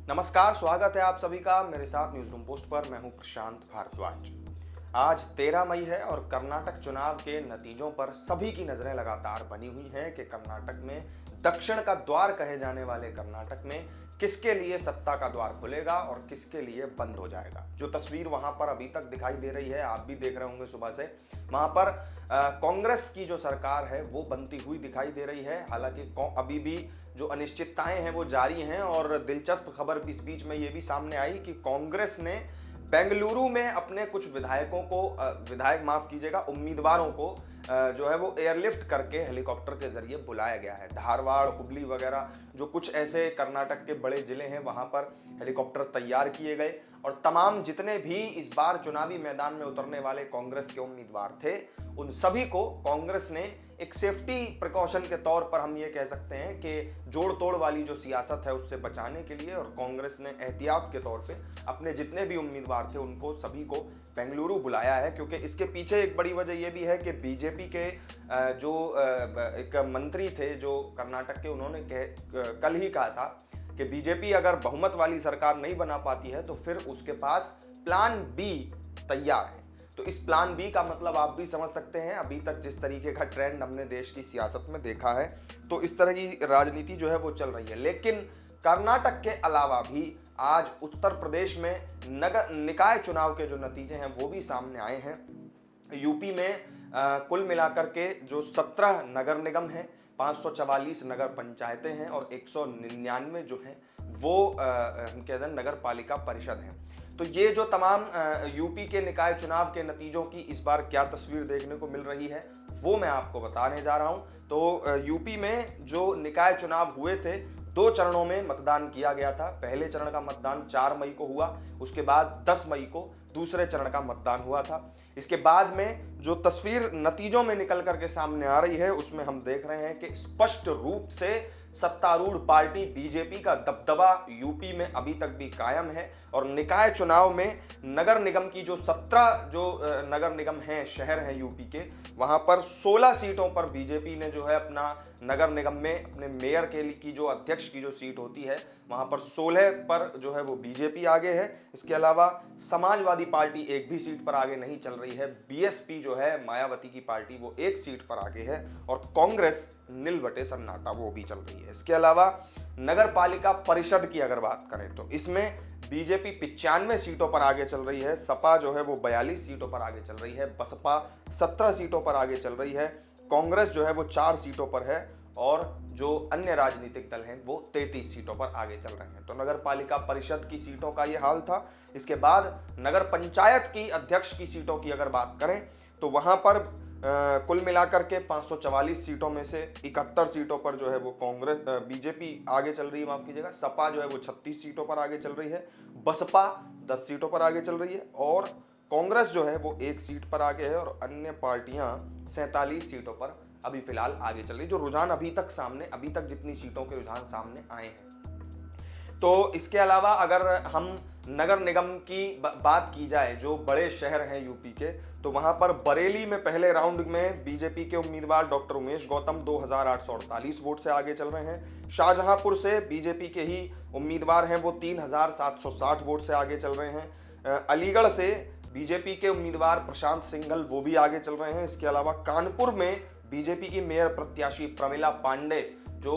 नमस्कार, स्वागत है आप सभी का मेरे साथ न्यूज रूम पोस्ट पर। मैं हूं प्रशांत भारद्वाज। आज 13 मई है और कर्नाटक चुनाव के नतीजों पर सभी की नजरें लगातार बनी हुई हैं कि कर्नाटक में दक्षिण का द्वार कहे जाने वाले कर्नाटक में किसके लिए सत्ता का द्वार खुलेगा और किसके लिए बंद हो जाएगा। जो तस्वीर वहां पर अभी तक दिखाई दे रही है, आप भी देख रहे होंगे सुबह से, वहां पर कांग्रेस की जो सरकार है वो बनती हुई दिखाई दे रही है। हालांकि अभी भी जो अनिश्चितताएं हैं वो जारी हैं और दिलचस्प खबर इस बीच में ये भी सामने आई कि कांग्रेस ने बेंगलुरु में अपने कुछ विधायकों को उम्मीदवारों को जो है वो एयरलिफ्ट करके हेलीकॉप्टर के जरिए बुलाया गया है। धारवाड़, हुबली वगैरह जो कुछ ऐसे कर्नाटक के बड़े जिले हैं वहां पर हेलीकॉप्टर तैयार किए गए और तमाम जितने भी इस बार चुनावी मैदान में उतरने वाले कांग्रेस के उम्मीदवार थे उन सभी को कांग्रेस ने एक सेफ्टी प्रिकॉशन के तौर पर, हम ये कह सकते हैं कि जोड़ तोड़ वाली जो सियासत है उससे बचाने के लिए, और कांग्रेस ने एहतियात के तौर पे अपने जितने भी उम्मीदवार थे उनको सभी को बेंगलुरु बुलाया है। क्योंकि इसके पीछे एक बड़ी वजह यह भी है कि बीजेपी के जो एक मंत्री थे जो कर्नाटक के, उन्होंने कल ही कहा था कि बीजेपी अगर बहुमत वाली सरकार नहीं बना पाती है तो फिर उसके पास प्लान बी तैयार है। तो इस प्लान बी का मतलब आप भी समझ सकते हैं। अभी तक जिस तरीके का ट्रेंड हमने देश की सियासत में देखा है तो इस तरह की राजनीति जो है वो चल रही है। लेकिन कर्नाटक के अलावा भी आज उत्तर प्रदेश में नगर निकाय चुनाव के जो नतीजे हैं वो भी सामने आए हैं। यूपी में कुल मिलाकर के जो 17 नगर निगम हैं, 544 नगर पंचायतें हैं और 199 जो हैं वो हम कहते हैं नगर पालिका परिषद हैं। तो ये जो तमाम यूपी के निकाय चुनाव के नतीजों की इस बार क्या तस्वीर देखने को मिल रही है वो मैं आपको बताने जा रहा हूं। तो यूपी में जो निकाय चुनाव हुए थे 2 चरणों में मतदान किया गया था। पहले चरण का मतदान 4 मई को हुआ, उसके बाद 10 मई को दूसरे चरण का मतदान हुआ था। इसके बाद में जो तस्वीर नतीजों में निकल करके सामने आ रही है उसमें हम देख रहे हैं कि स्पष्ट रूप से सत्तारूढ़ पार्टी बीजेपी का दबदबा यूपी में अभी तक भी कायम है। और निकाय चुनाव में नगर निगम की जो 17 जो नगर निगम हैं, शहर हैं यूपी के, वहां पर 16 सीटों पर बीजेपी ने जो है अपना नगर निगम में अपने मेयर के लिए की जो अध्यक्ष की जो सीट होती है वहां पर 16 पर जो है वो बीजेपी आगे है। इसके अलावा समाजवादी पार्टी एक भी सीट पर आगे नहीं चल रही है। बीएसपी जो है मायावती की पार्टी वो 1 सीट पर आगे है और कांग्रेस नील बटे सन्नाटा वो भी चल रही है। इसके अलावा नगर पालिका परिषद की अगर बात करें तो इसमें बीजेपी 95 सीटों पर आगे चल रही है, सपा जो है वो 42 सीटों पर आगे चल रही है, बसपा 17 सीटों पर आगे चल रही है, कांग्रेस जो है वो 4 सीटों पर है और जो अन्य राजनीतिक दल हैं वो 33 सीटों पर आगे चल रहे हैं। तो नगर पालिका परिषद की सीटों का ये हाल था। इसके बाद नगर पंचायत की अध्यक्ष की सीटों की अगर बात करें तो वहां पर कुल मिलाकर के 544 सीटों में से 71 सीटों पर जो है वो कांग्रेस बीजेपी आगे चल रही है, माफ कीजिएगा, सपा जो है वो 36 सीटों पर आगे चल रही है, बसपा 10 सीटों पर आगे चल रही है और कांग्रेस जो है वो 1 सीट पर आगे है और अन्य पार्टियां 47 सीटों पर अभी फिलहाल आगे चल रही। जो रुझान अभी तक जितनी सीटों के रुझान सामने आए हैं। तो इसके अलावा अगर हम नगर निगम की बात की जाए जो बड़े शहर हैं यूपी के, तो वहां पर बरेली में पहले राउंड में बीजेपी के उम्मीदवार डॉक्टर उमेश गौतम 2848 वोट से आगे चल रहे हैं। शाहजहांपुर से बीजेपी के ही उम्मीदवार हैं वो 3760 वोट से आगे चल रहे हैं। अलीगढ़ से बीजेपी के उम्मीदवार प्रशांत सिंघल वो भी आगे चल रहे हैं। इसके अलावा कानपुर में बीजेपी की मेयर प्रत्याशी प्रमिला पांडे जो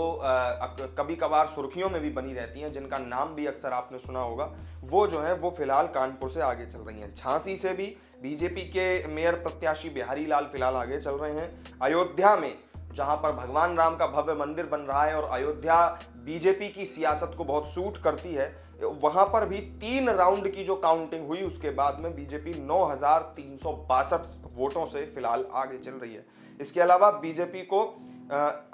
कभी कभार सुर्खियों में भी बनी रहती हैं, जिनका नाम भी अक्सर आपने सुना होगा, वो जो है वो फिलहाल कानपुर से आगे चल रही हैं। झांसी से भी बीजेपी के मेयर प्रत्याशी बिहारी लाल फिलहाल आगे चल रहे हैं। अयोध्या में जहां पर भगवान राम का भव्य मंदिर बन रहा है और अयोध्या बीजेपी की सियासत को बहुत सूट करती है, वहां पर भी 3 राउंड की जो काउंटिंग हुई उसके बाद में बीजेपी 9362 वोटों से फिलहाल आगे चल रही है। इसके अलावा बीजेपी को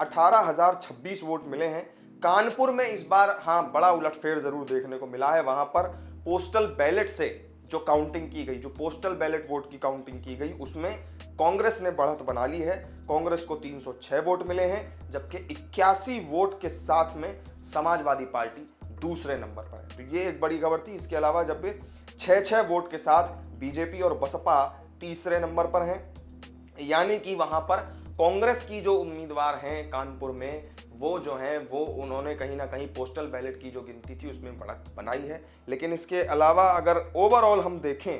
18,026 वोट मिले हैं। कानपुर में इस बार बड़ा उलटफेर जरूर देखने को मिला है। वहां पर पोस्टल बैलेट से जो काउंटिंग की गई, जो पोस्टल बैलेट वोट की काउंटिंग की गई, उसमें कांग्रेस ने बढ़त बना ली है। कांग्रेस को 306 वोट मिले हैं जबकि 81 वोट के साथ में समाजवादी पार्टी दूसरे नंबर पर है। तो ये एक बड़ी खबर थी। इसके अलावा जब 6-6 वोट के साथ बीजेपी और बसपा तीसरे नंबर पर हैं, यानी कि वहां पर कांग्रेस की जो उम्मीदवार हैं कानपुर में वो जो है वो उन्होंने कहीं ना कहीं पोस्टल बैलेट की जो गिनती थी उसमें बढ़त बनाई है। लेकिन इसके अलावा अगर ओवरऑल हम देखें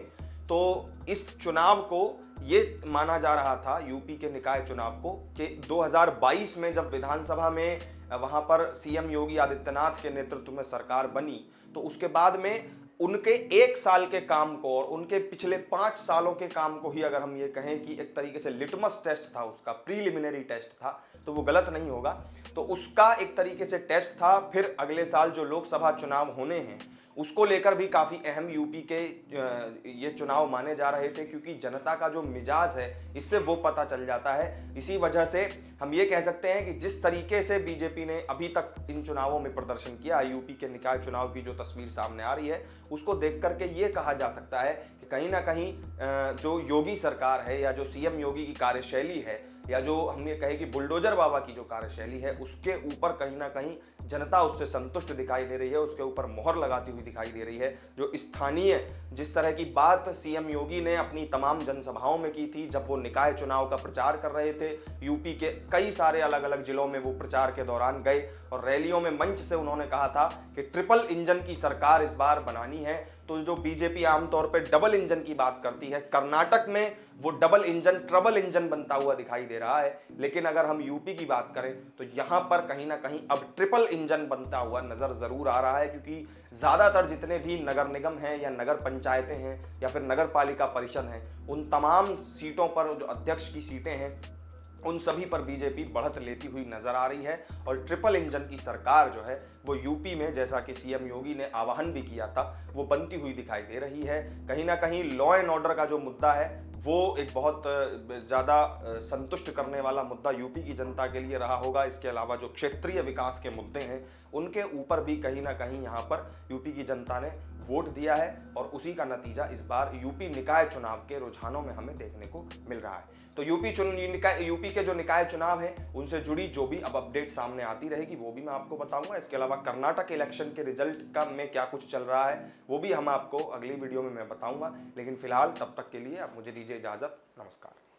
तो इस चुनाव को ये माना जा रहा था, यूपी के निकाय चुनाव को, कि 2022 में जब विधानसभा में वहां पर सीएम योगी आदित्यनाथ के नेतृत्व में सरकार बनी तो उसके बाद में उनके 1 साल के काम को और उनके पिछले 5 सालों के काम को ही अगर हम ये कहें कि एक तरीके से लिटमस टेस्ट था, उसका प्रीलिमिनरी टेस्ट था, तो वो गलत नहीं होगा। तो उसका एक तरीके से टेस्ट था। फिर अगले साल जो लोकसभा चुनाव होने हैं उसको लेकर भी काफ़ी अहम यूपी के ये चुनाव माने जा रहे थे, क्योंकि जनता का जो मिजाज है इससे वो पता चल जाता है। इसी वजह से हम ये कह सकते हैं कि जिस तरीके से बीजेपी ने अभी तक इन चुनावों में प्रदर्शन किया, यूपी के निकाय चुनाव की जो तस्वीर सामने आ रही है उसको देख करके ये कहा जा सकता है कि कहीं ना कहीं जो योगी सरकार है या जो सीएम योगी की कार्यशैली है या जो हम ये कहें कि बुलडोजर बाबा की जो कार्यशैली है उसके ऊपर कहीं ना कहीं जनता उससे संतुष्ट दिखाई दे रही है, उसके ऊपर मोहर लगाती हुई दिखाई दे रही है। जो स्थानीय जिस तरह की बात सीएम योगी ने अपनी तमाम जनसभाओं में की थी, जब वो निकाय चुनाव का प्रचार कर रहे थे, यूपी के कई सारे अलग अलग जिलों में वो प्रचार के दौरान गए और रैलियों में मंच से उन्होंने कहा था कि ट्रिपल इंजन की सरकार इस बार बनानी है। तो जो बीजेपी आमतौर पे डबल इंजन की बात करती है, कर्नाटक में वो डबल इंजन ट्रबल इंजन बनता हुआ दिखाई दे रहा है। लेकिन अगर हम यूपी की बात करें तो यहां पर कहीं ना कहीं अब ट्रिपल इंजन बनता हुआ नजर जरूर आ रहा है, क्योंकि ज्यादातर जितने भी नगर निगम हैं या नगर पंचायतें हैं या फिर नगर पालिका परिषद हैं, उन तमाम सीटों पर जो अध्यक्ष की सीटें हैं उन सभी पर बीजेपी बढ़त लेती हुई नजर आ रही है। और ट्रिपल इंजन की सरकार जो है वो यूपी में, जैसा कि सीएम योगी ने आह्वान भी किया था, वो बनती हुई दिखाई दे रही है। कहीं ना कहीं लॉ एंड ऑर्डर का जो मुद्दा है वो एक बहुत ज़्यादा संतुष्ट करने वाला मुद्दा यूपी की जनता के लिए रहा होगा। इसके अलावा जो क्षेत्रीय विकास के मुद्दे हैं उनके ऊपर भी कहीं ना कहीं यहाँ पर यूपी की जनता ने वोट दिया है और उसी का नतीजा इस बार यूपी निकाय चुनाव के रुझानों में हमें देखने को मिल रहा है। तो यूपी के जो निकाय चुनाव हैं उनसे जुड़ी जो भी अब अपडेट सामने आती रहेगी वो भी मैं आपको बताऊंगा। इसके अलावा कर्नाटक इलेक्शन के रिजल्ट का में क्या कुछ चल रहा है वो भी हम आपको अगली वीडियो में मैं बताऊंगा। लेकिन फिलहाल तब तक के लिए आप मुझे दीजिए इजाजत। नमस्कार।